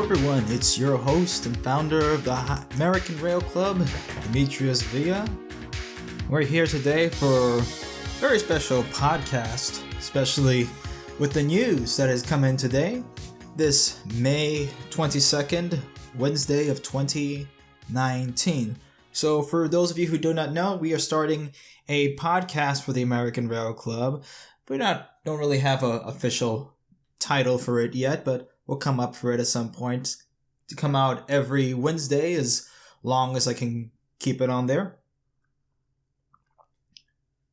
everyone, it's your host and founder of the American Rail Club, Demetrius Villa. We're here today for a very special podcast, especially with the news that has come in today, this May 22nd, Wednesday of 2019. So for those of you who do not know, we are starting a podcast for the American Rail Club. We don't really have an official title for it yet, but we'll come up for it at some point to come out every Wednesday as long as I can keep it on there.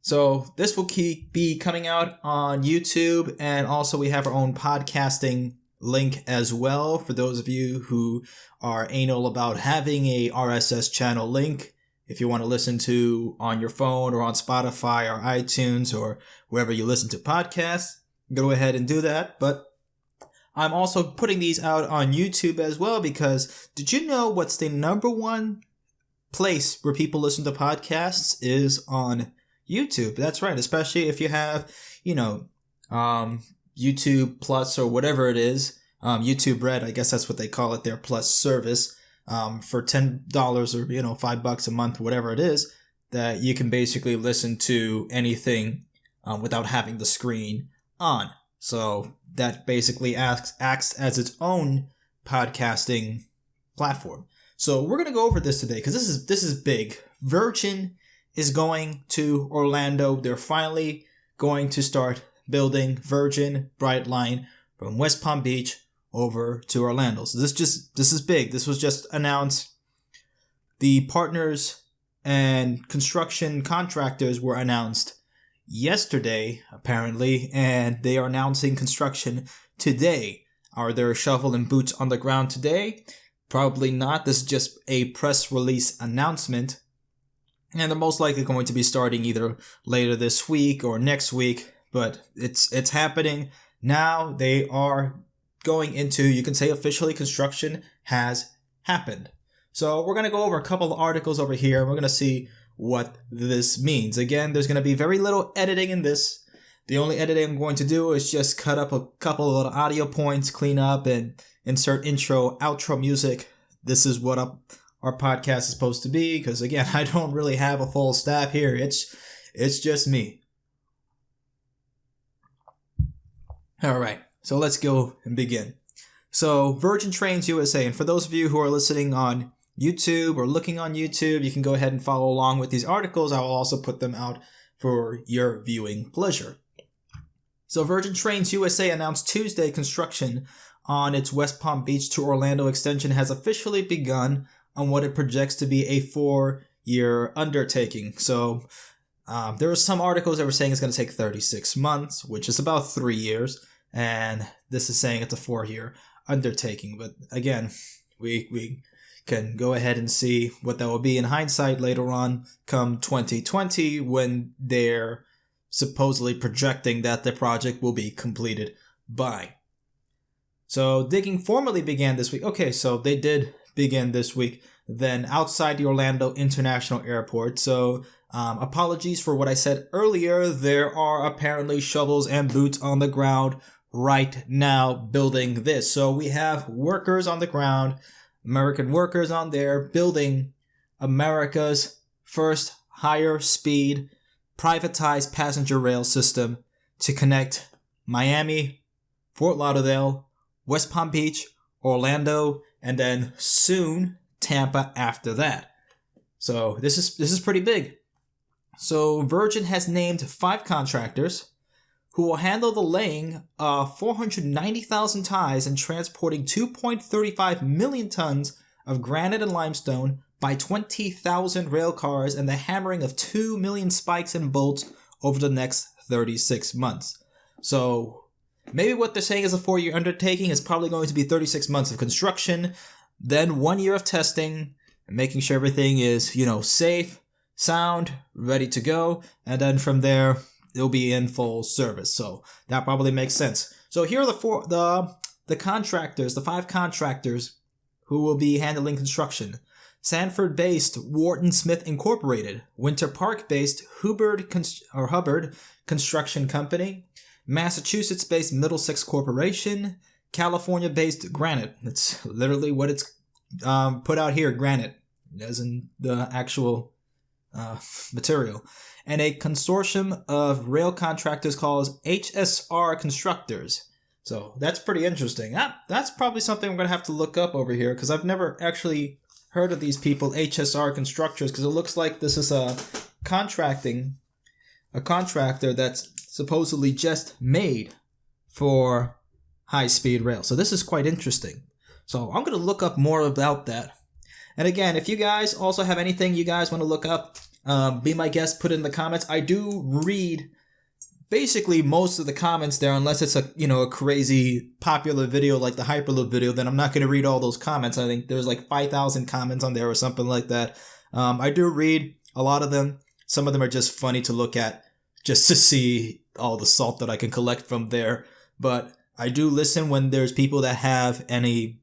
So this will be coming out on YouTube, and also we have our own podcasting link as well for those of you who are anal about having a RSS channel link. If you want to listen to on your phone or on Spotify or iTunes or wherever you listen to podcasts, go ahead and do that. But I'm also putting these out on YouTube as well because did you know what's the number one place where people listen to podcasts is on YouTube? That's right, especially if you have, YouTube Plus or whatever it is, YouTube Red, I guess that's what they call it, their Plus service, for $10 or, $5 a month, whatever it is, that you can basically listen to anything without having the screen on. So that basically acts as its own podcasting platform. So we're going to go over this today because this is big. Virgin is going to Orlando. They're finally going to start building Virgin Brightline from West Palm Beach over to Orlando. So this is big. This was just announced. The partners and construction contractors were announced yesterday, apparently, and they are announcing construction today. Are there shovel and boots on the ground today? Probably not. This is just a press release announcement. And they're most likely going to be starting either later this week or next week, but it's happening now. They are going into, you can say officially, construction has happened. So we're going to go over a couple of articles over here. We're going to see what this means. Again, there's going to be very little editing in this. The only editing I'm going to do is just cut up a couple of little audio points, clean up, and insert intro, outro music. This is what our podcast is supposed to be, because again, I don't really have a full staff here. It's just me. All right, so let's go and begin. So Virgin Trains USA, and for those of you who are listening on YouTube or looking on YouTube, you can go ahead and follow along with these articles. I will also put them out for your viewing pleasure. So Virgin Trains USA announced Tuesday construction on its West Palm Beach to Orlando extension has officially begun on what it projects to be a 4-year undertaking. So there were some articles that were saying it's going to take 36 months, which is about 3 years. And this is saying it's a 4-year undertaking. But again, we can go ahead and see what that will be in hindsight later on come 2020 when they're supposedly projecting that the project will be completed by. So digging formally began this week. Okay, so they did begin this week then outside the Orlando International Airport. So apologies for what I said earlier. There are apparently shovels and boots on the ground right now building this. So we have workers on the ground, American workers on there building America's first higher speed privatized passenger rail system to connect Miami, Fort Lauderdale, West Palm Beach, Orlando, and then soon Tampa after that. So this is pretty big. So Virgin has named 5 contractors who will handle the laying of 490,000 ties and transporting 2.35 million tons of granite and limestone by 20,000 rail cars and the hammering of 2 million spikes and bolts over the next 36 months. So maybe what they're saying is a 4-year undertaking is probably going to be 36 months of construction, then 1 year of testing, and making sure everything is, safe, sound, ready to go, and then from there, it'll be in full service. So that probably makes sense. So here are the contractors, the 5 contractors who will be handling construction. Sanford-based Wharton Smith Incorporated, Winter Park-based Hubbard Construction Company, Massachusetts-based Middlesex Corporation, California-based granite. It's literally what it's put out here, granite, as in the actual material. And a consortium of rail contractors called HSR Constructors. So that's pretty interesting. That's probably something I'm going to have to look up over here, because I've never actually heard of these people, HSR Constructors, because it looks like this is a contractor that's supposedly just made for high-speed rail. So this is quite interesting. So I'm going to look up more about that. And again, if you guys also have anything you guys want to look up, be my guest, put it in the comments. I do read basically most of the comments there, unless it's a crazy popular video like the Hyperloop video, then I'm not going to read all those comments. I think there's like 5,000 comments on there or something like that. I do read a lot of them. Some of them are just funny to look at, just to see all the salt that I can collect from there. But I do listen when there's people that have any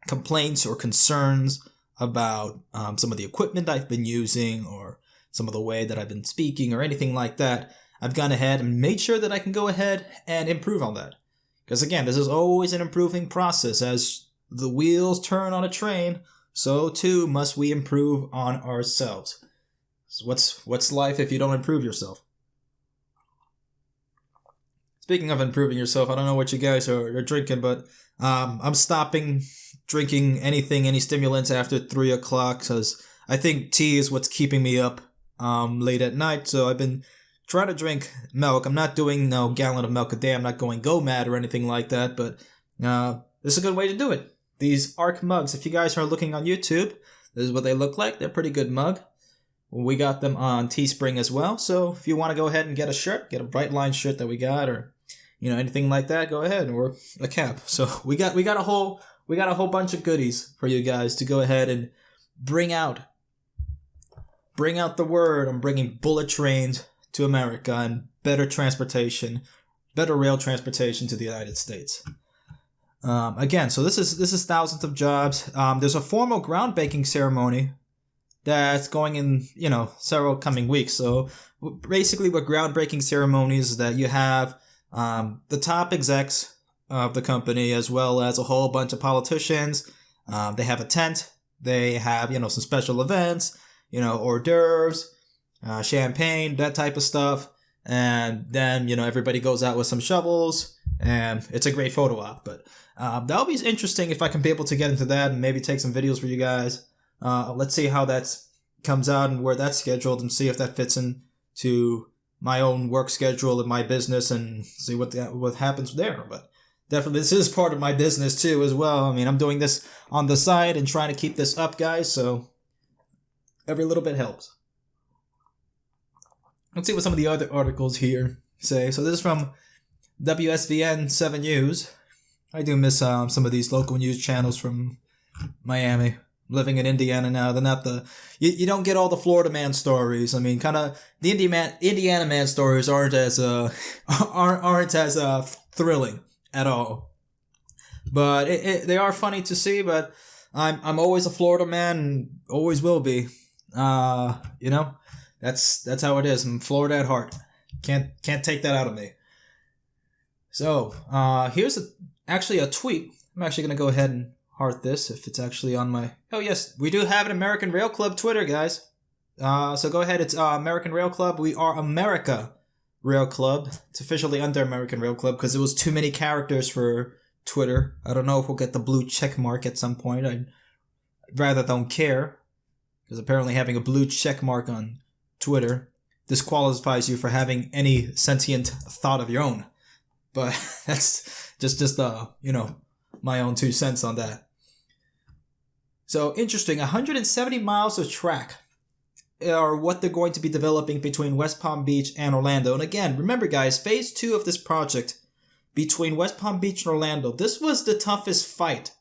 complaints or concerns about some of the equipment I've been using, or some of the way that I've been speaking, or anything like that. I've gone ahead and made sure that I can go ahead and improve on that. Because again, this is always an improving process. As the wheels turn on a train, so too must we improve on ourselves. So what's life if you don't improve yourself? Speaking of improving yourself, I don't know what you guys are drinking, but I'm stopping drinking any stimulants after 3 o'clock, because I think tea is what's keeping me up late at night. So I've been trying to drink milk. I'm not doing no gallon of milk a day. I'm not going go mad or anything like that, but this is a good way to do it. These ARC mugs, if you guys are looking on YouTube, this is what they look like. They're a pretty good mug. We got them on Teespring as well. So if you want to go ahead and get a shirt, get a Brightline shirt that we got, or anything like that, go ahead, or a cap. So we got a whole bunch of goodies for you guys to go ahead and bring out the word on bringing bullet trains to America and better rail transportation to the United States. Again, so this is thousands of jobs. There's a formal groundbreaking ceremony that's going in, several coming weeks. So basically what groundbreaking ceremonies is that you have the top execs of the company, as well as a whole bunch of politicians. They have a tent. They have, some special events, hors d'oeuvres, champagne, that type of stuff. And then, everybody goes out with some shovels, and it's a great photo op. But that'll be interesting if I can be able to get into that and maybe take some videos for you guys. Let's see how that comes out and where that's scheduled, and see if that fits into my own work schedule and my business, and see what happens there. But definitely this is part of my business too as well. I mean, I'm doing this on the side and trying to keep this up, guys, so every little bit helps. Let's see what some of the other articles here say. So this is from WSVN 7 News. I do miss some of these local news channels from Miami. Living in Indiana now, they're not you don't get all the Florida man stories. I mean, kind of the Indiana man stories aren't as thrilling at all. But they are funny to see. But I'm always a Florida man, and always will be. That's how it is. I'm Florida at heart. Can't take that out of me. So here's actually a tweet. I'm actually gonna go ahead and heart this if it's actually on my... Oh yes, we do have an American Rail Club Twitter, guys. So go ahead, it's American Rail Club. We are America Rail Club. It's officially under American Rail Club because it was too many characters for Twitter. I don't know if we'll get the blue check mark at some point. I rather don't care, because apparently having a blue check mark on Twitter disqualifies you for having any sentient thought of your own. But that's just my own 2 cents on that. So interesting, 170 miles of track are what they're going to be developing between West Palm Beach and Orlando. And again, remember guys, phase 2 of this project between West Palm Beach and Orlando, this was the toughest fight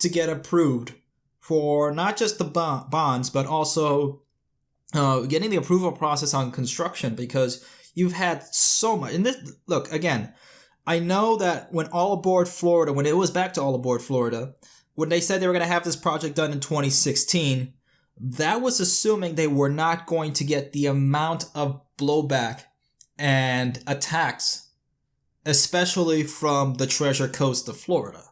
to get approved for not just the bonds, but also getting the approval process on construction, because you've had so much. And this, look, again, I know that when All Aboard Florida, when it was back to All Aboard Florida, when they said they were going to have this project done in 2016, that was assuming they were not going to get the amount of blowback and attacks especially from the Treasure Coast of Florida.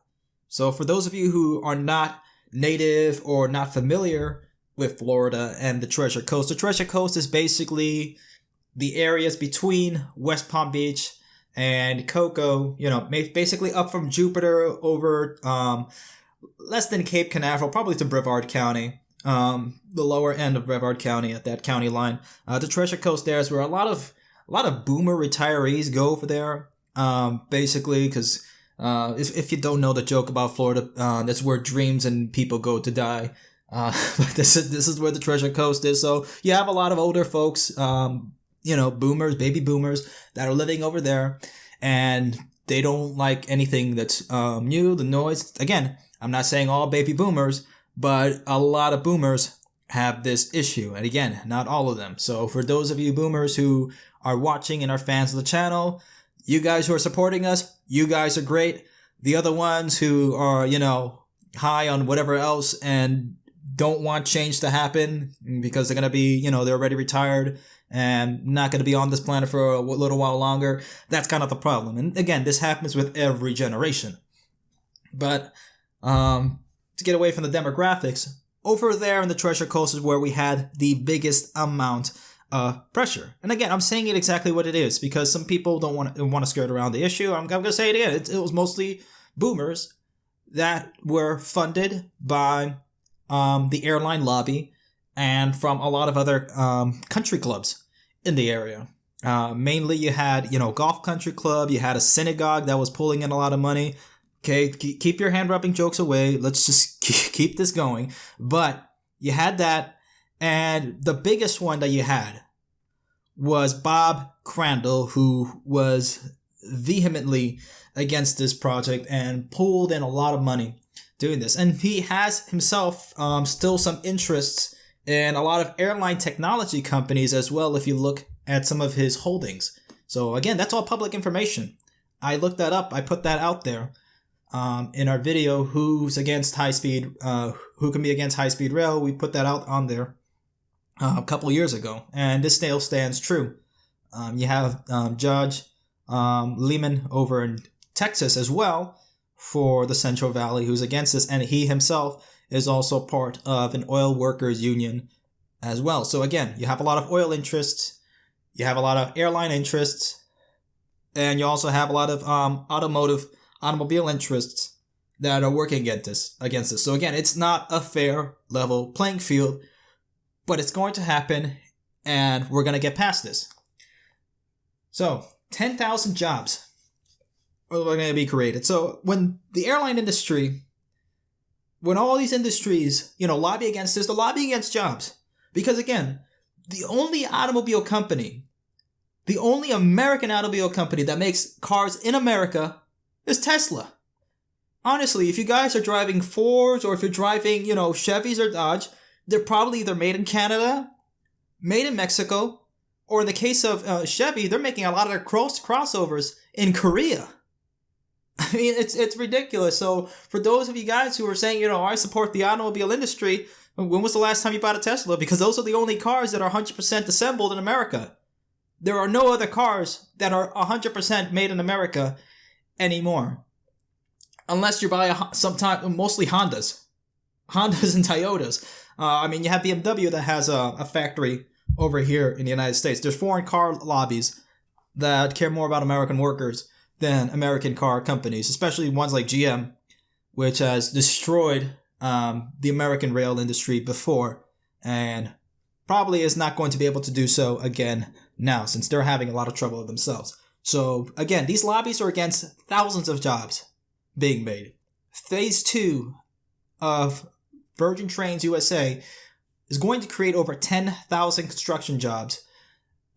So for those of you who are not native or not familiar with Florida and the Treasure Coast is basically the areas between West Palm Beach and Cocoa, basically up from Jupiter over less than Cape Canaveral, probably to Brevard County, the lower end of Brevard County at that county line. The Treasure Coast there is where a lot of boomer retirees go over there, basically, because if you don't know the joke about Florida, that's where dreams and people go to die. But this is where the Treasure Coast is. So you have a lot of older folks, boomers, baby boomers that are living over there, and they don't like anything that's new, the noise. Again, I'm not saying all baby boomers, but a lot of boomers have this issue. And again, not all of them. So for those of you boomers who are watching and are fans of the channel, you guys who are supporting us, you guys are great. The other ones who are, high on whatever else and don't want change to happen because they're going to be, they're already retired and not going to be on this planet for a little while longer. That's kind of the problem. And again, this happens with every generation. But to get away from the demographics, over there in the Treasure Coast is where we had the biggest amount of pressure. And again, I'm saying it exactly what it is because some people don't want to skirt around the issue. I'm going to say it again. It was mostly boomers that were funded by the airline lobby and from a lot of other country clubs in the area. Mainly you had, Golf Country Club, you had a synagogue that was pulling in a lot of money. Okay, keep your hand-rubbing jokes away. Let's just keep this going. But you had that, and the biggest one that you had was Bob Crandall, who was vehemently against this project and pulled in a lot of money doing this. And he has himself still some interests in a lot of airline technology companies as well, if you look at some of his holdings. So again, that's all public information. I looked that up. I put that out there in our video, who's against high-speed, who can be against high-speed rail. We put that out on there a couple years ago, and this still stands true. You have Judge Lehman over in Texas as well for the Central Valley, who's against this, and he himself is also part of an oil workers union as well. So again, you have a lot of oil interests, you have a lot of airline interests, and you also have a lot of automobile interests that are working against this. So again, it's not a fair level playing field, but it's going to happen, and we're going to get past this. So 10,000 jobs are going to be created. So when the airline industry, when all these industries, lobby against this, they're lobbying against jobs. Because again, the only American automobile company that makes cars in America is Tesla. Honestly, if you guys are driving Fords or if you're driving, Chevys or Dodge, they're probably either made in Canada, made in Mexico, or in the case of Chevy, they're making a lot of their crossovers in Korea. I mean, it's ridiculous. So for those of you guys who are saying, I support the automobile industry, when was the last time you bought a Tesla? Because those are the only cars that are 100% assembled in America. There are no other cars that are 100% made in America anymore. Unless you buy mostly Hondas and Toyotas. You have BMW that has a factory over here in the United States. There's foreign car lobbies that care more about American workers than American car companies, especially ones like GM, which has destroyed the American rail industry before and probably is not going to be able to do so again now, since they're having a lot of trouble themselves. So again, these lobbies are against thousands of jobs being made. Phase 2 of Virgin Trains USA is going to create over 10,000 construction jobs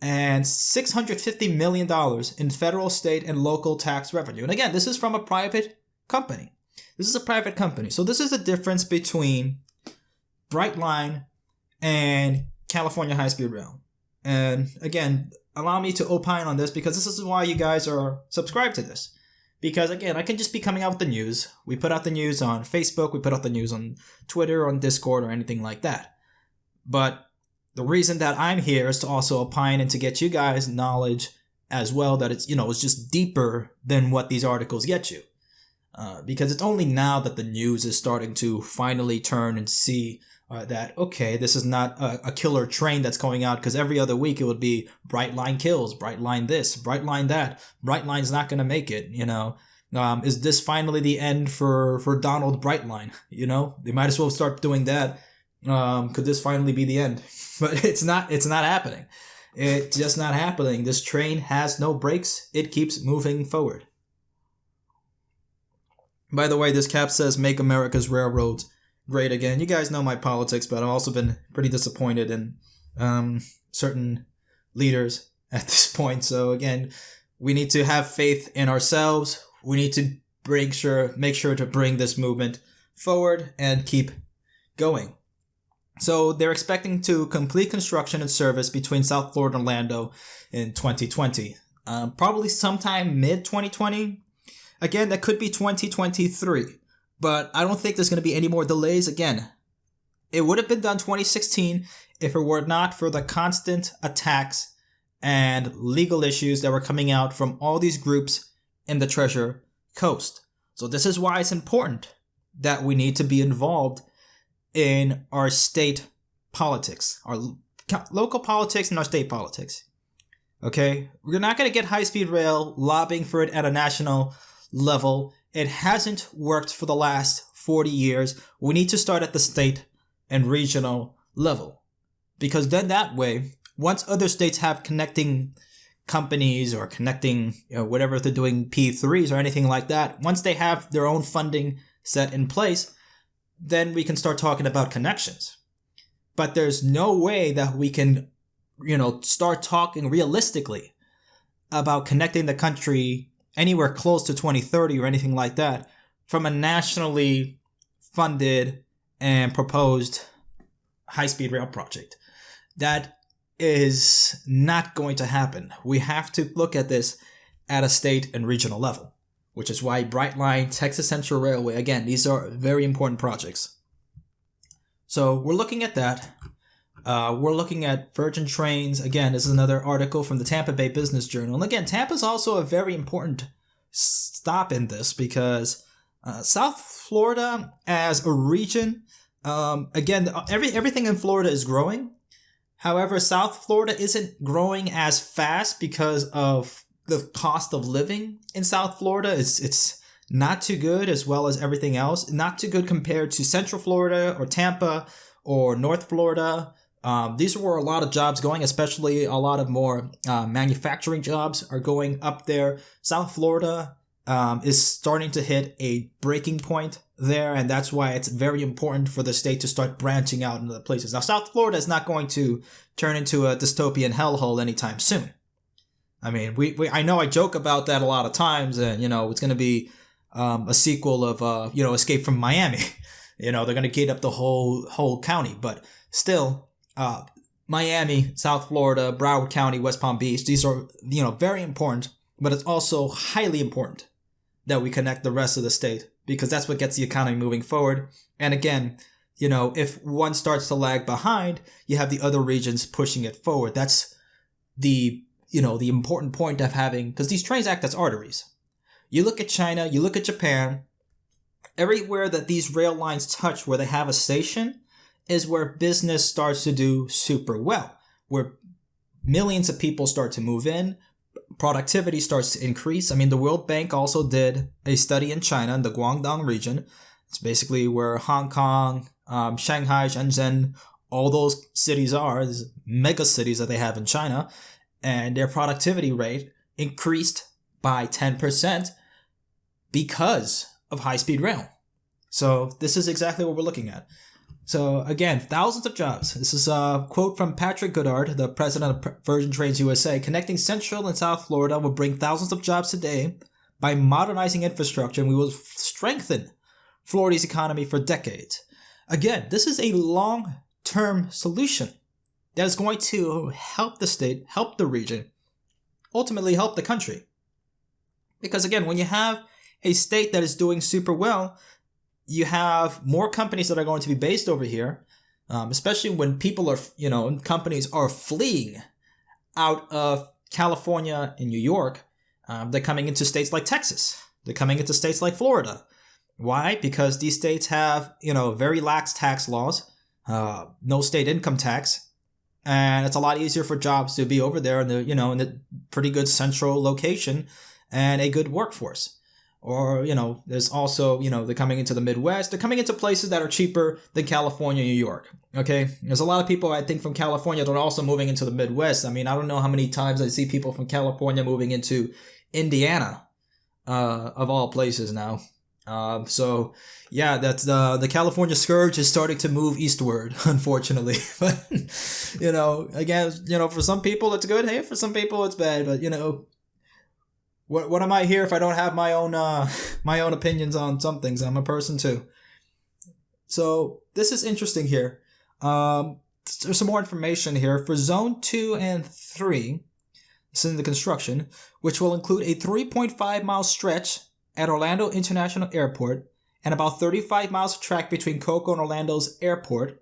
and $650 million in federal, state, and local tax revenue. And again, this is from a private company. So this is the difference between Brightline and California High-Speed Rail. And again, allow me to opine on this because this is why you guys are subscribed to this. Because again, I can just be coming out with the news. We put out the news on Facebook, we put out the news on Twitter, on Discord, or anything like that. But the reason that I'm here is to also opine and to get you guys knowledge as well that it's just deeper than what these articles get you. Because it's only now that the news is starting to finally turn and see that, okay, this is not a killer train that's going out, because every other week it would be Brightline kills, Brightline this, Brightline that, Brightline's not going to make it, Is this finally the end for Donald Brightline? They might as well start doing that. Could this finally be the end? But it's not happening. It's just not happening. This train has no brakes. It keeps moving forward. By the way, this cap says, "Make America's railroads great again." You guys know my politics, but I've also been pretty disappointed in certain leaders at this point. So again, we need to have faith in ourselves. We need to make sure to bring this movement forward and keep going. So they're expecting to complete construction and service between South Florida and Orlando in 2020. Probably sometime mid-2020. Again, that could be 2023. But I don't think there's going to be any more delays. Again, it would have been done 2016 if it were not for the constant attacks and legal issues that were coming out from all these groups in the Treasure Coast. So this is why it's important that we need to be involved in our state politics, our local politics and our state politics. Okay? We're not going to get high-speed rail lobbying for it at a national level. It hasn't worked for the last 40 years. We need to start at the state and regional level. Because then that way, once other states have connecting companies or connecting, whatever they're doing, P3s or anything like that, once they have their own funding set in place, then we can start talking about connections. But there's no way that we can, start talking realistically about connecting the country anywhere close to 2030 or anything like that from a nationally funded and proposed high-speed rail project. That is not going to happen. We have to look at this at a state and regional level, which is why Brightline, Texas Central Railway, again, these are very important projects. So we're looking at that. We're looking at Virgin Trains. Again, this is another article from the Tampa Bay Business Journal. And again, Tampa's also a very important stop in this because South Florida as a region, again, everything in Florida is growing. However, South Florida isn't growing as fast because of the cost of living in South Florida. It's not too good, as well as everything else. Not too good compared to Central Florida or Tampa or North Florida. These are where a lot of jobs going, especially a lot of more manufacturing jobs are going up there. South Florida is starting to hit a breaking point there, and that's why it's very important for the state to start branching out into the places. Now, South Florida is not going to turn into a dystopian hellhole anytime soon. I mean, I know I joke about that a lot of times, and, it's going to be a sequel of, Escape from Miami. They're going to gate up the whole county, but still, Miami, South Florida, Broward County, West Palm Beach, these are, very important, but it's also highly important that we connect the rest of the state because that's what gets the economy moving forward. And again, if one starts to lag behind, you have the other regions pushing it forward. That's the important point of having, because these trains act as arteries. You look at China, you look at Japan, everywhere that these rail lines touch where they have a station is where business starts to do super well, where millions of people start to move in, productivity starts to increase. I mean, the World Bank also did a study in China, in the Guangdong region. It's basically where Hong Kong, Shanghai, Shenzhen, all those cities are, these mega cities that they have in China, and their productivity rate increased by 10% because of high-speed rail. So this is exactly what we're looking at. So again, thousands of jobs. This is a quote from Patrick Goddard, the president of Virgin Trains USA. Connecting Central and South Florida will bring thousands of jobs today by modernizing infrastructure, and we will strengthen Florida's economy for decades. Again, this is a long-term solution that is going to help the state, help the region, ultimately help the country. Because again, when you have a state that is doing super well, you have more companies that are going to be based over here, especially when people are, companies are fleeing out of California and New York, they're coming into states like Texas. They're coming into states like Florida. Why? Because these states have, very lax tax laws, no state income tax, and it's a lot easier for jobs to be over there in the pretty good central location and a good workforce. Or, there's also, they're coming into the Midwest. They're coming into places that are cheaper than California, New York. Okay. There's a lot of people, I think, from California that are also moving into the Midwest. I mean, I don't know how many times I see people from California moving into Indiana, of all places now. So yeah, that's the California scourge is starting to move eastward, unfortunately. But, again, for some people it's good. Hey, for some people it's bad. But, what am I here if I don't have my own opinions on some things? I'm a person too. So this is interesting here. There's some more information here for Zone 2 and 3. It's in the construction, which will include a 3.5 mile stretch at Orlando International Airport and about 35 miles of track between Cocoa and Orlando's airport.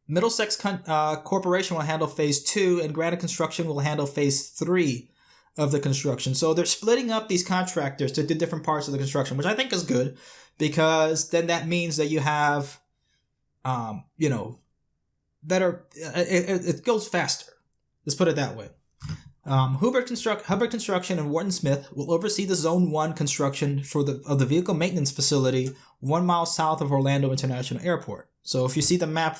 Middlesex Corporation will handle Phase 2 and Granite Construction will handle Phase 3 of the construction. So they're splitting up these contractors to do different parts of the construction, which I think is good because then that means that you have, better, it goes faster. Let's put it that way. Hubbard Construction and Wharton Smith will oversee the Zone 1 construction of the vehicle maintenance facility 1 mile south of Orlando International Airport. So if you see the map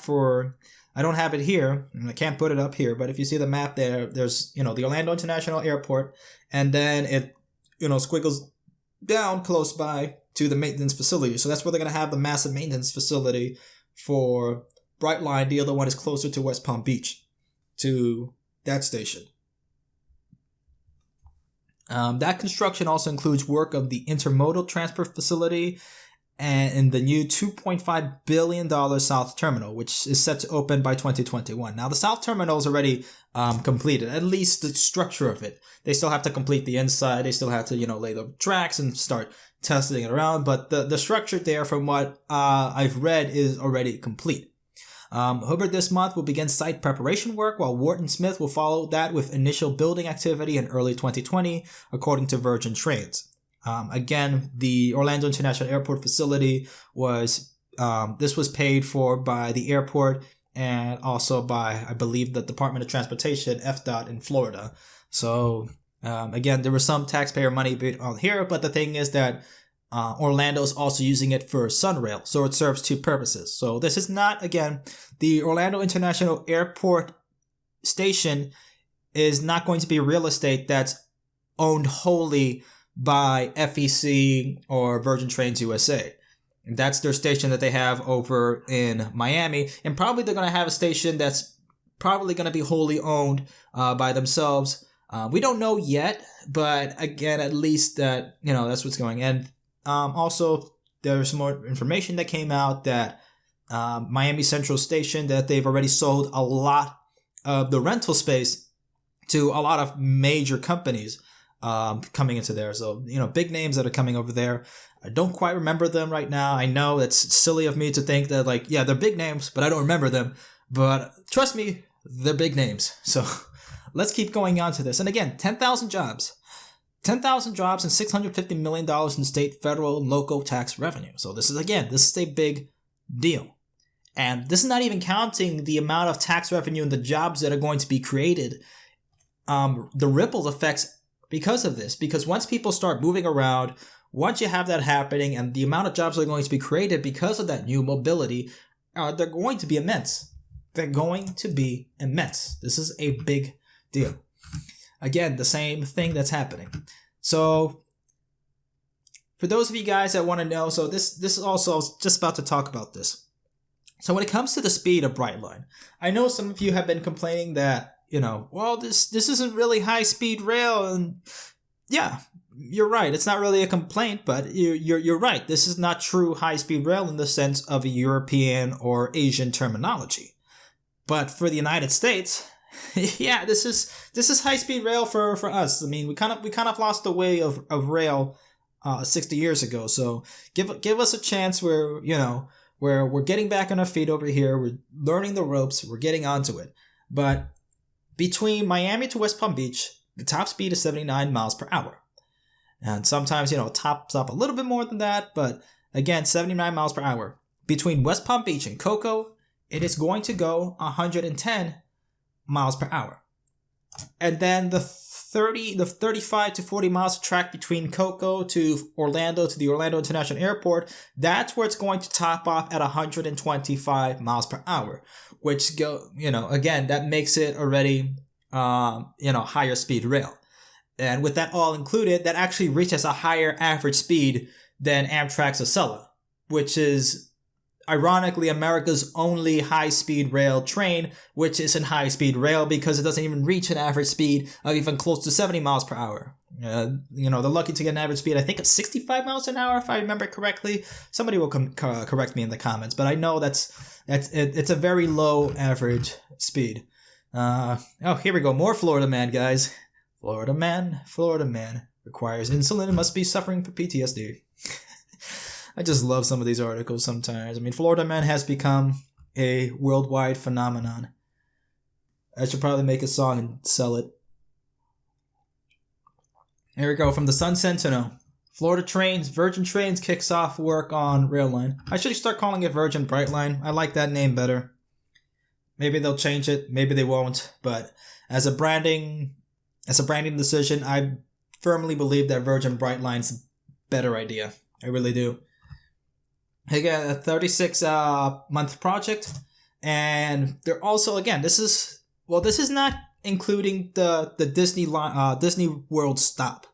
I don't have it here, and I can't put it up here, but if you see the map there's, the Orlando International Airport, and then it, squiggles down close by to the maintenance facility. So that's where they're going to have the massive maintenance facility for Brightline. The other one is closer to West Palm Beach, to that station. That construction also includes work of the intermodal transport facility and the new $2.5 billion South Terminal, which is set to open by 2021. Now, the South Terminal is already completed, at least the structure of it. They still have to complete the inside. They still have to, lay the tracks and start testing it around. But the structure there, from what I've read, is already complete. Hubbard this month will begin site preparation work, while Wharton Smith will follow that with initial building activity in early 2020, according to Virgin Trains. Again, the Orlando International Airport facility was paid for by the airport and also by, I believe, the Department of Transportation, FDOT, in Florida. So, again, there was some taxpayer money on here, but the thing is that Orlando is also using it for Sunrail, so it serves two purposes. So this is not, again, the Orlando International Airport station is not going to be real estate that's owned wholly by FEC or Virgin Trains USA. That's their station that they have over in Miami, and probably they're going to have a station that's probably going to be wholly owned by themselves. We don't know yet, but again, at least that, that's what's going on. Also, there's some more information that came out that Miami Central Station, that they've already sold a lot of the rental space to a lot of major companies coming into there. So, big names that are coming over there. I don't quite remember them right now. I know it's silly of me to think that, they're big names, but I don't remember them. But trust me, they're big names. So let's keep going on to this. And again, 10,000 jobs. 10,000 jobs and $650 million in state, federal, and local tax revenue. So this is a big deal. And this is not even counting the amount of tax revenue and the jobs that are going to be created. The ripple effects because of this. Because once people start moving around, once you have that happening and the amount of jobs that are going to be created because of that new mobility, they're going to be immense. They're going to be immense. This is a big deal. Again, the same thing that's happening. So, for those of you guys that want to know, so this is also, I was just about to talk about this. So when it comes to the speed of Brightline, I know some of you have been complaining that, this isn't really high-speed rail, and yeah, you're right. It's not really a complaint, but you're right. This is not true high-speed rail in the sense of a European or Asian terminology. But for the United States, yeah, this is high-speed rail for us. I mean, we kind of lost the way of rail 60 years ago. So give us a chance where we're getting back on our feet over here. We're learning the ropes. We're getting onto it. But between Miami to West Palm Beach, The top speed is 79 miles per hour. And sometimes, it tops up a little bit more than that, but again, 79 miles per hour. Between West Palm Beach and Cocoa, it is going to go 110 miles per hour. And then the 35 to 40 miles of track between Cocoa to Orlando, to the Orlando International Airport, that's where it's going to top off at 125 miles per hour, which again, that makes it already, higher speed rail. And with that all included, that actually reaches a higher average speed than Amtrak's Acela, which is ironically America's only high-speed rail train, which isn't high-speed rail because it doesn't even reach an average speed of even close to 70 miles per hour. They're lucky to get an average speed, I think, of 65 miles an hour, if I remember correctly. Somebody will correct me in the comments, but I know it's a very low average speed. Here we go. More Florida Man, guys. Florida man requires insulin and must be suffering from PTSD. I just love some of these articles sometimes. I mean, Florida Man has become a worldwide phenomenon. I should probably make a song and sell it. Here we go. From the Sun Sentinel. Virgin Trains kicks off work on rail line. I should start calling it Virgin Brightline. I like that name better. Maybe they'll change it. Maybe they won't. But as a branding decision, I firmly believe that Virgin Brightline's a better idea. I really do. Again, a 36-month project, and they're also, again, this is not including the Disney World stop.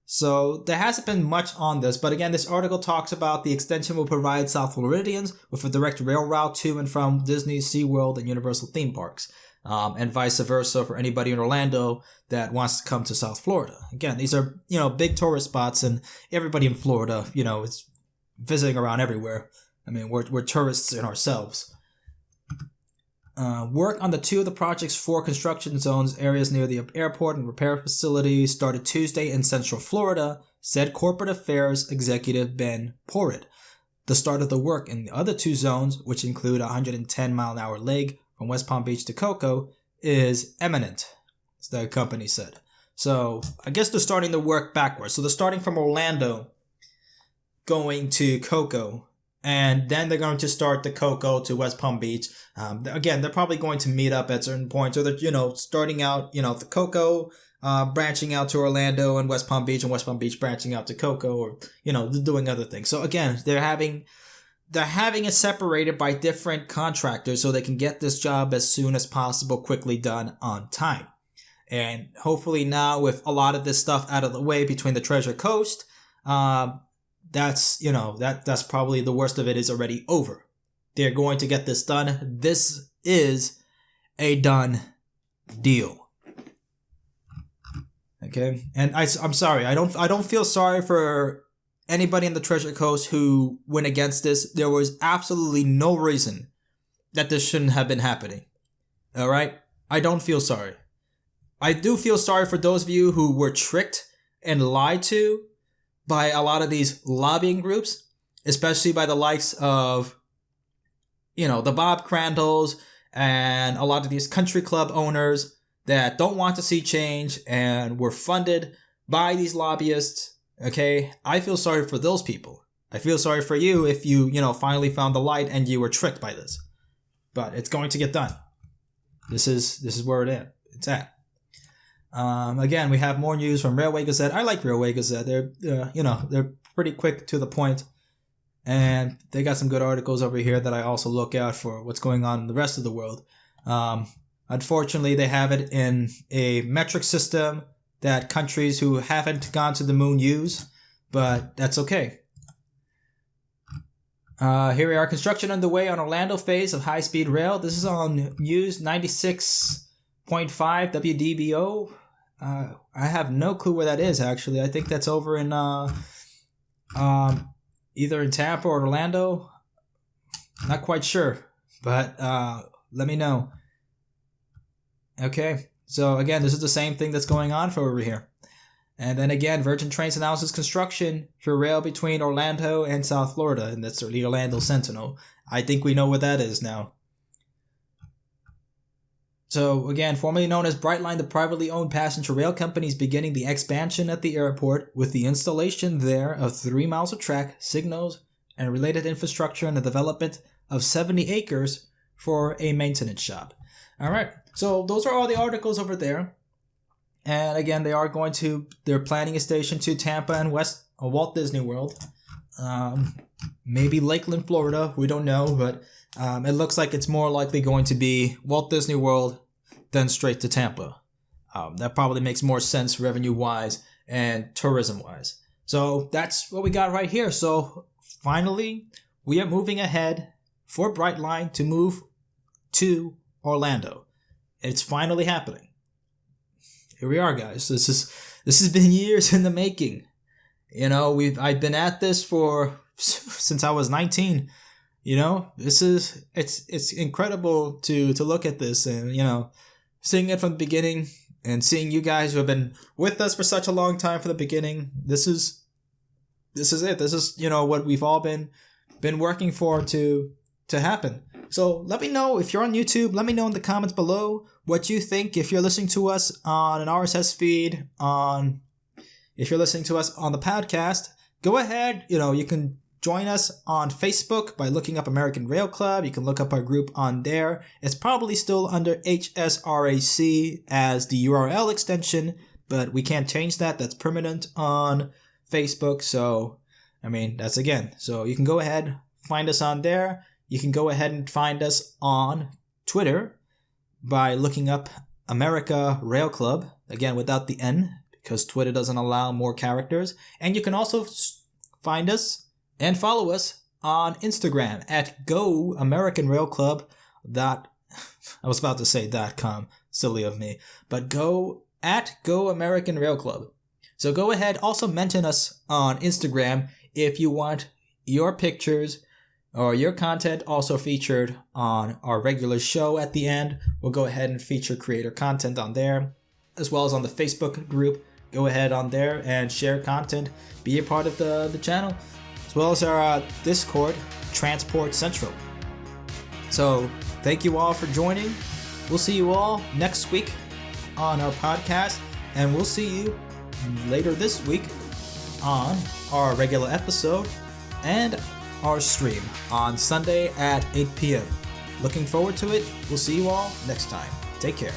So there hasn't been much on this, but again, this article talks about the extension will provide South Floridians with a direct rail route to and from Disney, SeaWorld, and Universal theme parks. And vice versa for anybody in Orlando that wants to come to South Florida. Again, these are, big tourist spots, and everybody in Florida, is visiting around everywhere. I mean, we're tourists in ourselves. Work on the two of the project's 4 construction zones areas near the airport and repair facilities started Tuesday in Central Florida, said Corporate Affairs Executive Ben Porrid. The start of the work in the other 2 zones, which include a 110-mile-an-hour leg from West Palm Beach to Cocoa, is imminent, as the company said. So I guess they're starting the work backwards. So they're starting from Orlando, going to Cocoa, and then they're going to start the Cocoa to West Palm Beach. Again, they're probably going to meet up at certain points, or they're, starting out, the Cocoa, branching out to Orlando and West Palm Beach branching out to Cocoa, or, doing other things. So again, they're having it separated by different contractors so they can get this job as soon as possible, quickly done on time. And hopefully now, with a lot of this stuff out of the way between the Treasure Coast, that's probably the worst of it is already over. They're going to get this done. This is a done deal. Okay, and I'm sorry. I don't feel sorry for anybody in the Treasure Coast who went against this. There was absolutely no reason that this shouldn't have been happening. All right, I don't feel sorry. I do feel sorry for those of you who were tricked and lied to by a lot of these lobbying groups, especially by the likes of, the Bob Crandalls and a lot of these country club owners that don't want to see change and were funded by these lobbyists. Okay, I feel sorry for those people. I feel sorry for you if you, finally found the light and you were tricked by this. But it's going to get done. This is where it's at. Again, we have more news from Railway Gazette. I like Railway Gazette. They're pretty quick to the point, and they got some good articles over here that I also look out for what's going on in the rest of the world. Unfortunately, they have it in a metric system that countries who haven't gone to the moon use, but that's okay. Here we are. Construction underway on Orlando phase of high-speed rail. This is on News 96.5 WDBO. I have no clue where that is, actually. I think that's over in either in Tampa or Orlando. Not quite sure, but let me know. Okay, so again, this is the same thing that's going on for over here. And then again, Virgin Trains announces construction for rail between Orlando and South Florida, and that's the Orlando Sentinel. I think we know what that is now. So again, formerly known as Brightline, the privately owned passenger rail company is beginning the expansion at the airport with the installation there of 3 miles of track, signals, and related infrastructure and the development of 70 acres for a maintenance shop. All right, so those are all the articles over there. And again, they're planning a station to Tampa and Walt Disney World. Maybe Lakeland, Florida, we don't know, but it looks like it's more likely going to be Walt Disney World than straight to Tampa. That probably makes more sense revenue-wise and tourism-wise. So that's what we got right here. So finally, we are moving ahead for Brightline to move to Orlando. It's finally happening. Here we are, guys. This has been years in the making. I've been at this since I was 19. It's incredible to look at this and, seeing it from the beginning and seeing you guys who have been with us for such a long time from the beginning. This is it. This is, what we've all been working for to happen. So let me know if you're on YouTube. Let me know in the comments below what you think. If you're listening to us on an RSS feed, if you're listening to us on the podcast, go ahead. You can join us on Facebook by looking up American Rail Club. You can look up our group on there. It's probably still under HSRAC as the URL extension, but we can't change that. That's permanent on Facebook. So, that's again. So you can go ahead, find us on there. You can go ahead and find us on Twitter by looking up America Rail Club, again without the N, because Twitter doesn't allow more characters. And you can also find us and follow us on Instagram at GoAmericanRailClub. I was about to say .com, silly of me, but Go American Rail Club. So go ahead, also mention us on Instagram if you want your pictures or your content also featured on our regular show at the end. We'll go ahead and feature creator content on there, as well as on the Facebook group. Go ahead on there and share content, be a part of the channel, as well as our Discord, Transport Central. So thank you all for joining. We'll see you all next week on our podcast, and we'll see you later this week on our regular episode and our stream on Sunday at 8 p.m. Looking forward to it. We'll see you all next time. Take care.